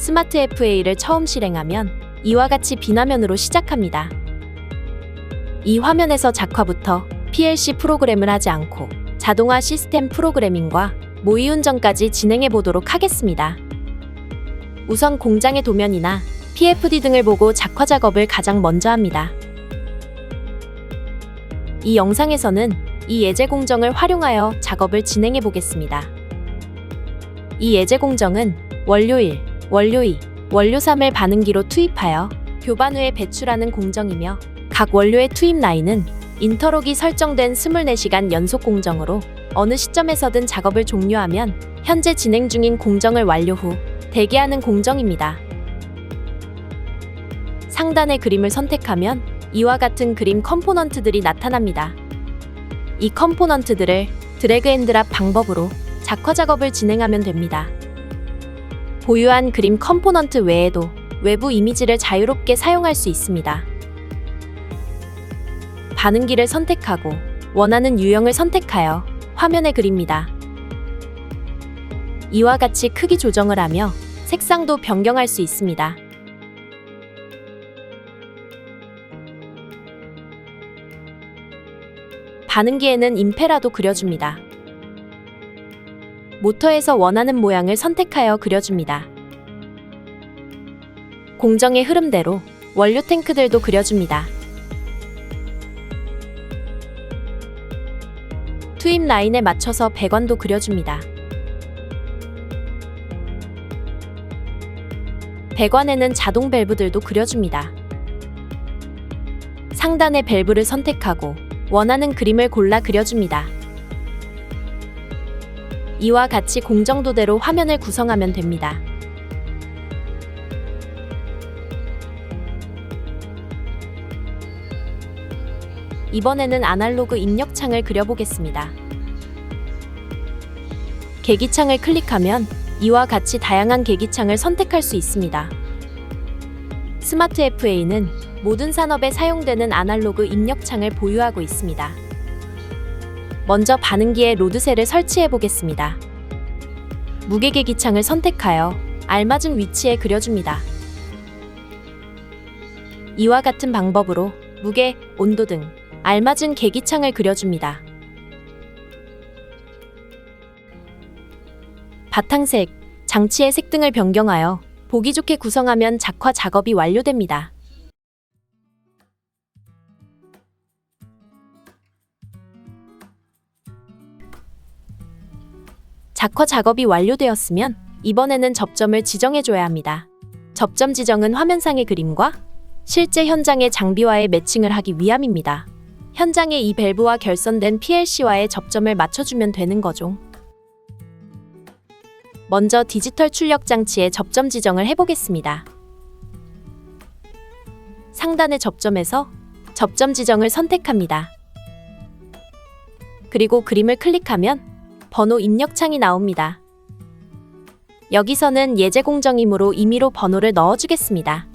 스마트 FA를 처음 실행하면 이와 같이 비화면으로 시작합니다. 이 화면에서 작화부터 PLC 프로그램을 하지 않고 자동화 시스템 프로그래밍과 모의 운전까지 진행해 보도록 하겠습니다. 우선 공장의 도면이나 PFD 등을 보고 작화 작업을 가장 먼저 합니다. 이 영상에서는 이 예제 공정을 활용하여 작업을 진행해 보겠습니다. 이 예제 공정은 원료 1, 원료 2, 원료 3을 반응기로 투입하여 교반 후에 배출하는 공정이며 각 원료의 투입 라인은 인터록이 설정된 24시간 연속 공정으로 어느 시점에서든 작업을 종료하면 현재 진행 중인 공정을 완료 후 대기하는 공정입니다. 상단의 그림을 선택하면 이와 같은 그림 컴포넌트들이 나타납니다. 이 컴포넌트들을 드래그 앤 드랍 방법으로 작화 작업을 진행하면 됩니다. 보유한 그림 컴포넌트 외에도 외부 이미지를 자유롭게 사용할 수 있습니다. 반응기를 선택하고 원하는 유형을 선택하여 화면에 그립니다. 이와 같이 크기 조정을 하며 색상도 변경할 수 있습니다. 반응기에는 임페라도 그려줍니다. 모터에서 원하는 모양을 선택하여 그려줍니다. 공정의 흐름대로 원료 탱크들도 그려줍니다. 투입 라인에 맞춰서 배관도 그려줍니다. 배관에는 자동 밸브들도 그려줍니다. 상단의 밸브를 선택하고 원하는 그림을 골라 그려줍니다. 이와 같이 공정도대로 화면을 구성하면 됩니다. 이번에는 아날로그 입력창을 그려보겠습니다. 계기창을 클릭하면 이와 같이 다양한 계기창을 선택할 수 있습니다. 스마트 FA는 모든 산업에 사용되는 아날로그 입력창을 보유하고 있습니다. 먼저 반응기에 로드셀을 설치해 보겠습니다. 무게 계기창을 선택하여 알맞은 위치에 그려줍니다. 이와 같은 방법으로 무게, 온도 등 알맞은 계기창을 그려줍니다. 바탕색, 장치의 색 등을 변경하여 보기 좋게 구성하면 작화 작업이 완료됩니다. 작화 작업이 완료되었으면 이번에는 접점을 지정해줘야 합니다. 접점 지정은 화면상의 그림과 실제 현장의 장비와의 매칭을 하기 위함입니다. 현장에 이 밸브와 결선된 PLC와의 접점을 맞춰주면 되는 거죠. 먼저 디지털 출력 장치의 접점 지정을 해보겠습니다. 상단의 접점에서 접점 지정을 선택합니다. 그리고 그림을 클릭하면 번호 입력창이 나옵니다. 여기서는 예제 공정이므로 임의로 번호를 넣어주겠습니다.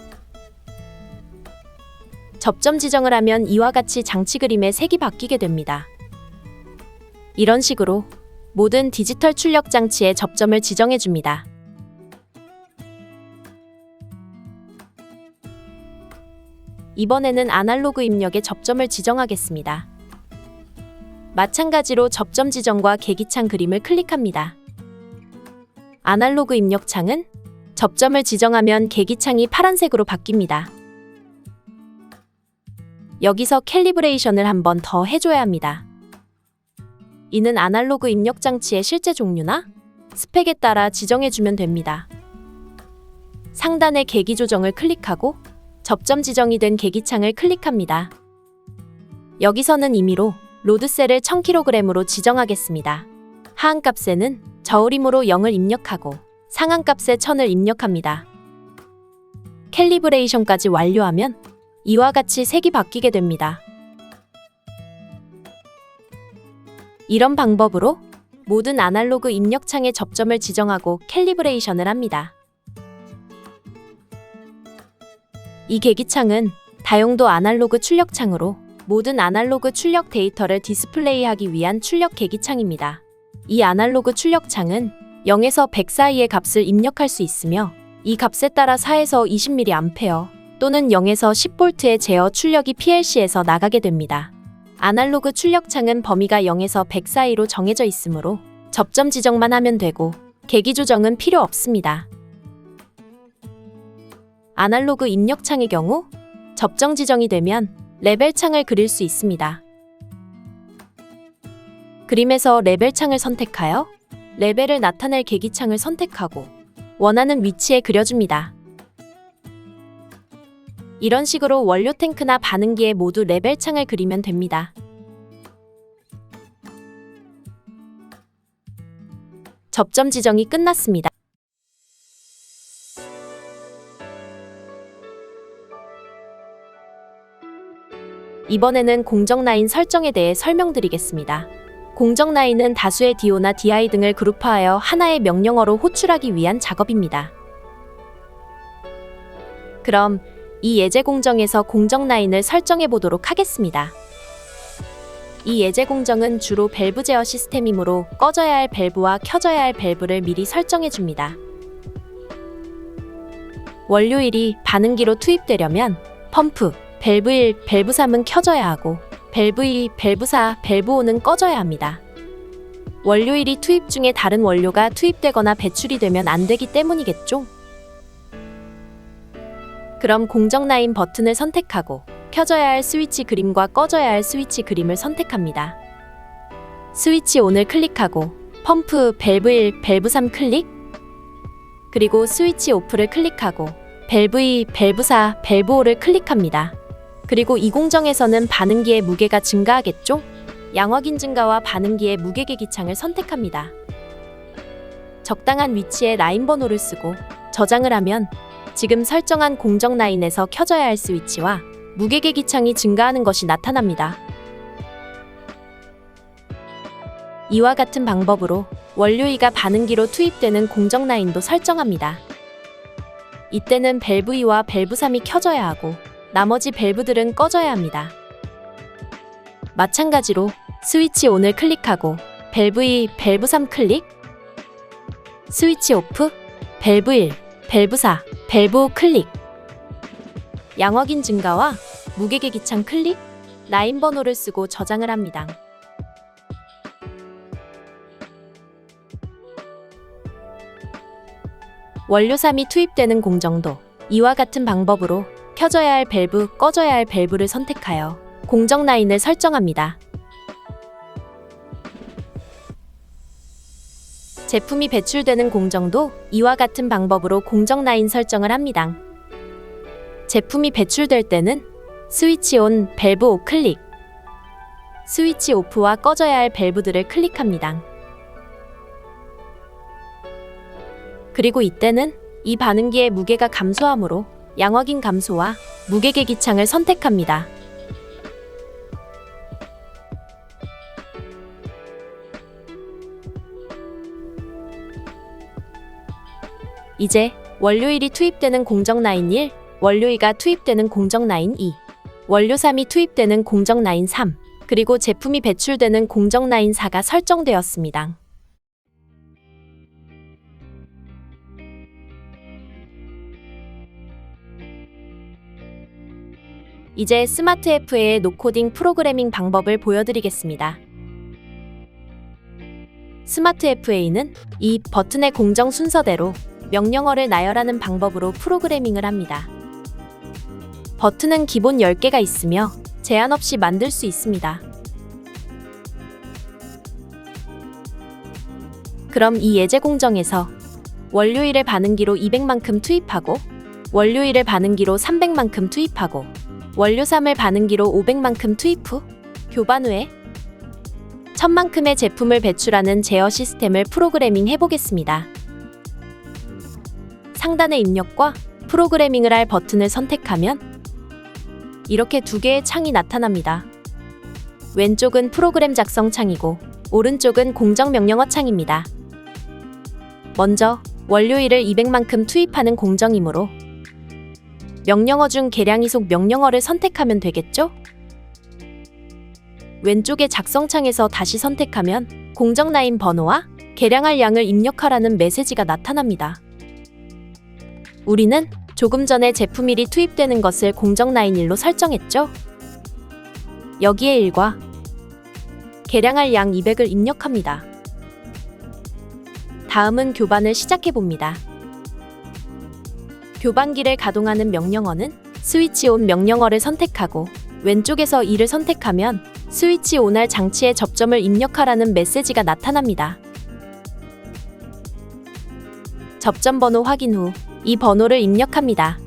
접점 지정을 하면 이와 같이 장치 그림의 색이 바뀌게 됩니다. 이런 식으로 모든 디지털 출력 장치에 접점을 지정해줍니다. 이번에는 아날로그 입력에 접점을 지정하겠습니다. 마찬가지로 접점 지정과 계기창 그림을 클릭합니다. 아날로그 입력창은 접점을 지정하면 계기창이 파란색으로 바뀝니다. 여기서 캘리브레이션을 한 번 더 해줘야 합니다. 이는 아날로그 입력 장치의 실제 종류나 스펙에 따라 지정해주면 됩니다. 상단의 계기 조정을 클릭하고 접점 지정이 된 계기창을 클릭합니다. 여기서는 임의로 로드셀을 1000kg으로 지정하겠습니다. 하한값에는 저울임으로 0을 입력하고 상한값에 1000을 입력합니다. 캘리브레이션까지 완료하면 이와 같이 색이 바뀌게 됩니다. 이런 방법으로 모든 아날로그 입력창의 접점을 지정하고 캘리브레이션을 합니다. 이 계기창은 다용도 아날로그 출력창으로 모든 아날로그 출력 데이터를 디스플레이하기 위한 출력 계기창입니다. 이 아날로그 출력창은 0에서 100 사이의 값을 입력할 수 있으며 이 값에 따라 4에서 20mA 또는 0에서 10V의 제어 출력이 PLC에서 나가게 됩니다. 아날로그 출력창은 범위가 0에서 100 사이로 정해져 있으므로 접점 지정만 하면 되고 계기 조정은 필요 없습니다. 아날로그 입력창의 경우 접점 지정이 되면 레벨 창을 그릴 수 있습니다. 그림에서 레벨 창을 선택하여 레벨을 나타낼 계기창을 선택하고 원하는 위치에 그려줍니다. 이런 식으로 원료 탱크나 반응기에 모두 레벨 창을 그리면 됩니다. 접점 지정이 끝났습니다. 이번에는 공정 라인 설정에 대해 설명드리겠습니다. 공정 라인은 다수의 DO나 DI 등을 그룹화하여 하나의 명령어로 호출하기 위한 작업입니다. 그럼 이 예제 공정에서 공정 라인을 설정해 보도록 하겠습니다. 이 예제 공정은 주로 밸브 제어 시스템이므로 꺼져야 할 밸브와 켜져야 할 밸브를 미리 설정해 줍니다. 원료 1이 반응기로 투입되려면 펌프, 밸브 1, 밸브 3은 켜져야 하고 밸브 2, 밸브 4, 밸브 5는 꺼져야 합니다. 원료 1이 투입 중에 다른 원료가 투입되거나 배출이 되면 안 되기 때문이겠죠? 그럼 공정 라인 버튼을 선택하고 켜져야 할 스위치 그림과 꺼져야 할 스위치 그림을 선택합니다. 스위치 ON을 클릭하고 펌프 밸브 1, 밸브 3 클릭, 그리고 스위치 오프를 클릭하고 밸브 2, 밸브 4, 밸브 5를 클릭합니다. 그리고 이 공정에서는 반응기의 무게가 증가하겠죠? 양확인 증가와 반응기의 무게 계기창을 선택합니다. 적당한 위치에 라인 번호를 쓰고 저장을 하면 지금 설정한 공정 라인에서 켜져야 할 스위치와 무게 계기창이 증가하는 것이 나타납니다. 이와 같은 방법으로 원료 2가 반응기로 투입되는 공정 라인도 설정합니다. 이때는 밸브 2와 밸브 3이 켜져야 하고 나머지 밸브들은 꺼져야 합니다. 마찬가지로 스위치 ON을 클릭하고 밸브 2, 밸브 3 클릭, 스위치 오프, 밸브 1, 밸브 4, 밸브 5 클릭, 양확인 증가와 무게 계기창 클릭, 라인 번호를 쓰고 저장을 합니다. 원료 3이 투입되는 공정도 이와 같은 방법으로 켜져야 할 밸브, 꺼져야 할 밸브를 선택하여 공정 라인을 설정합니다. 제품이 배출되는 공정도 이와 같은 방법으로 공정 라인 설정을 합니다. 제품이 배출될 때는 스위치 온, 밸브 5 클릭, 스위치 오프와 꺼져야 할 밸브들을 클릭합니다. 그리고 이때는 이 반응기의 무게가 감소하므로 양확인 감소와 무게 계기창을 선택합니다. 이제 원료 1이 투입되는 공정 라인 1, 원료 2가 투입되는 공정 라인 2, 원료 3이 투입되는 공정 라인 3, 그리고 제품이 배출되는 공정 라인 4가 설정되었습니다. 이제 스마트 FA의 노코딩 프로그래밍 방법을 보여드리겠습니다. 스마트 FA는 이 버튼의 공정 순서대로 명령어를 나열하는 방법으로 프로그래밍을 합니다. 버튼은 기본 10개가 있으며 제한 없이 만들 수 있습니다. 그럼 이 예제 공정에서 원료 1을 반응기로 200만큼 투입하고 원료 1을 반응기로 300만큼 투입하고 원료 3을 반응기로 500만큼 투입 후 교반 후에 1000만큼의 제품을 배출하는 제어 시스템을 프로그래밍 해보겠습니다. 상단의 입력과 프로그래밍을 할 버튼을 선택하면 이렇게 두 개의 창이 나타납니다. 왼쪽은 프로그램 작성 창이고 오른쪽은 공정 명령어 창입니다. 먼저 원료 1을 200만큼 투입하는 공정이므로 명령어 중 계량 이속 명령어를 선택하면 되겠죠? 왼쪽의 작성창에서 다시 선택하면 공정 라인 번호와 계량할 양을 입력하라는 메시지가 나타납니다. 우리는 조금 전에 제품일이 투입되는 것을 공정 라인 1로 설정했죠? 여기에 1과 계량할 양 200을 입력합니다. 다음은 교반을 시작해 봅니다. 교반기를 가동하는 명령어는 스위치 온 명령어를 선택하고 왼쪽에서 2를 선택하면 스위치 온할 장치에 접점을 입력하라는 메시지가 나타납니다. 접점 번호 확인 후 이 번호를 입력합니다.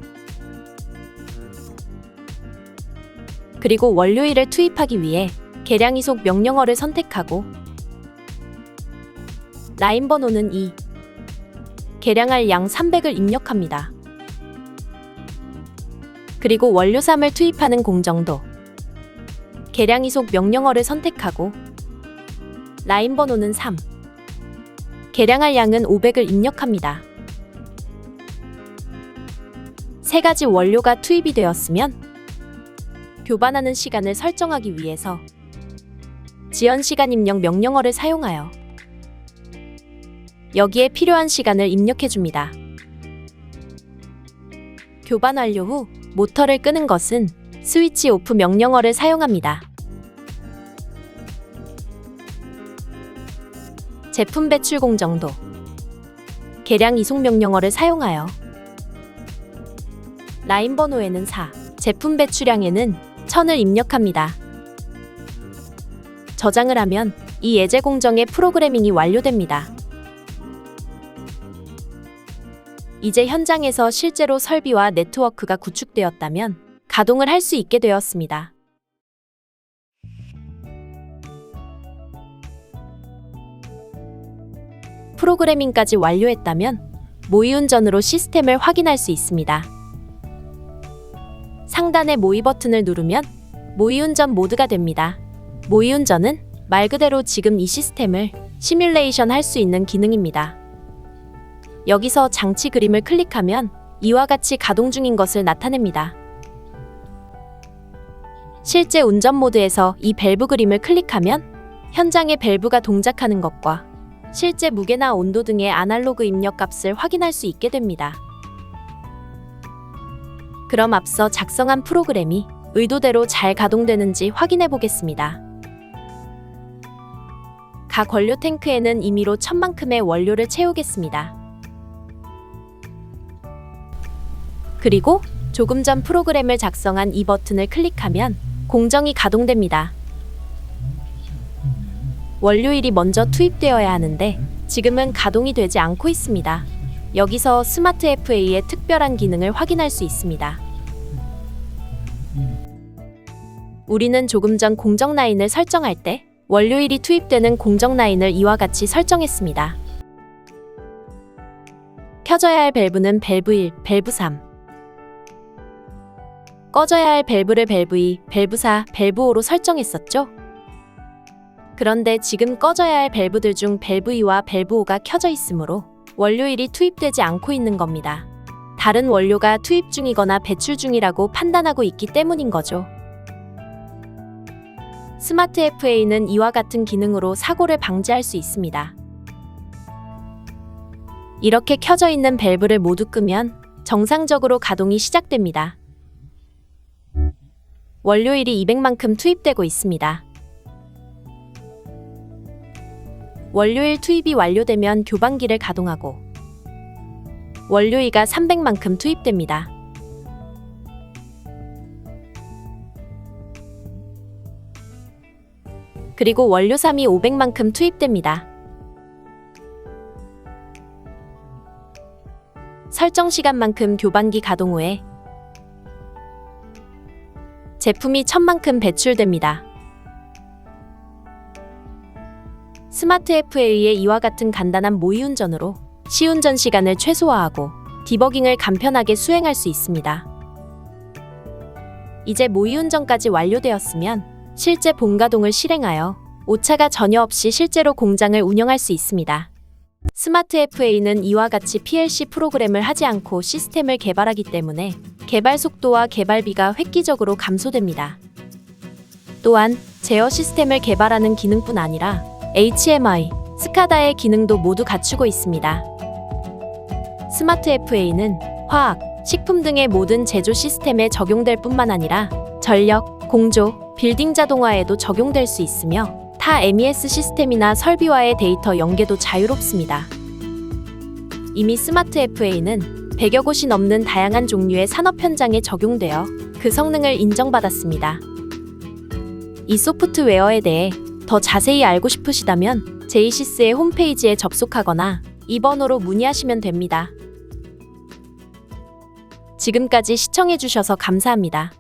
그리고 원료일을 투입하기 위해 계량 이속 명령어를 선택하고 라인 번호는 2, 계량할 양 300을 입력합니다. 그리고 원료 3을 투입하는 공정도 계량 이속 명령어를 선택하고 라인 번호는 3, 계량할 양은 500을 입력합니다. 세 가지 원료가 투입이 되었으면 교반하는 시간을 설정하기 위해서 지연 시간 입력 명령어를 사용하여 여기에 필요한 시간을 입력해 줍니다. 교반 완료 후 모터를 끄는 것은 스위치 오프 명령어를 사용합니다. 제품 배출 공정도 계량 이속 명령어를 사용하여 라인 번호에는 4, 제품 배출량에는 1000을 입력합니다. 저장을 하면 이 예제 공정의 프로그래밍이 완료됩니다. 이제 현장에서 실제로 설비와 네트워크가 구축되었다면 가동을 할 수 있게 되었습니다. 프로그래밍까지 완료했다면 모의운전으로 시스템을 확인할 수 있습니다. 상단의 모의 버튼을 누르면 모의운전 모드가 됩니다. 모의운전은 말 그대로 지금 이 시스템을 시뮬레이션 할 수 있는 기능입니다. 여기서 장치 그림을 클릭하면 이와 같이 가동 중인 것을 나타냅니다. 실제 운전 모드에서 이 밸브 그림을 클릭하면 현장의 밸브가 동작하는 것과 실제 무게나 온도 등의 아날로그 입력 값을 확인할 수 있게 됩니다. 그럼 앞서 작성한 프로그램이 의도대로 잘 가동되는지 확인해 보겠습니다. 각 원료 탱크에는 임의로 1000만큼의 원료를 채우겠습니다. 그리고 조금 전 프로그램을 작성한 이 버튼을 클릭하면 공정이 가동됩니다. 원료일이 먼저 투입되어야 하는데 지금은 가동이 되지 않고 있습니다. 여기서 스마트 FA의 특별한 기능을 확인할 수 있습니다. 우리는 조금 전 공정 라인을 설정할 때 원료일이 투입되는 공정 라인을 이와 같이 설정했습니다. 켜져야 할 밸브는 밸브 1, 밸브 3. 꺼져야 할 밸브를 밸브 2, 밸브 4, 밸브 5로 설정했었죠? 그런데 지금 꺼져야 할 밸브들 중 밸브 2와 밸브 5가 켜져 있으므로 원료일이 투입되지 않고 있는 겁니다. 다른 원료가 투입 중이거나 배출 중이라고 판단하고 있기 때문인 거죠. 스마트 FA는 이와 같은 기능으로 사고를 방지할 수 있습니다. 이렇게 켜져 있는 밸브를 모두 끄면 정상적으로 가동이 시작됩니다. 원료일이 200만큼 투입되고 있습니다. 원료일 투입이 완료되면 교반기를 가동하고 원료일가 300만큼 투입됩니다. 그리고 원료 3이 500만큼 투입됩니다. 설정 시간만큼 교반기 가동 후에 제품이 1000만큼 배출됩니다. 스마트 FA의 이와 같은 간단한 모의운전으로 시운전 시간을 최소화하고 디버깅을 간편하게 수행할 수 있습니다. 이제 모의운전까지 완료되었으면 실제 본가동을 실행하여 오차가 전혀 없이 실제로 공장을 운영할 수 있습니다. 스마트 FA는 이와 같이 PLC 프로그램을 하지 않고 시스템을 개발하기 때문에 개발 속도와 개발비가 획기적으로 감소됩니다. 또한 제어 시스템을 개발하는 기능뿐 아니라 HMI, 스카다의 기능도 모두 갖추고 있습니다. 스마트 FA는 화학, 식품 등의 모든 제조 시스템에 적용될 뿐만 아니라 전력, 공조, 빌딩 자동화에도 적용될 수 있으며 타 MES 시스템이나 설비와의 데이터 연계도 자유롭습니다. 이미 스마트 FA는 100여 곳이 넘는 다양한 종류의 산업 현장에 적용되어 그 성능을 인정받았습니다. 이 소프트웨어에 대해 더 자세히 알고 싶으시다면 제이시스의 홈페이지에 접속하거나 이 번호로 문의하시면 됩니다. 지금까지 시청해주셔서 감사합니다.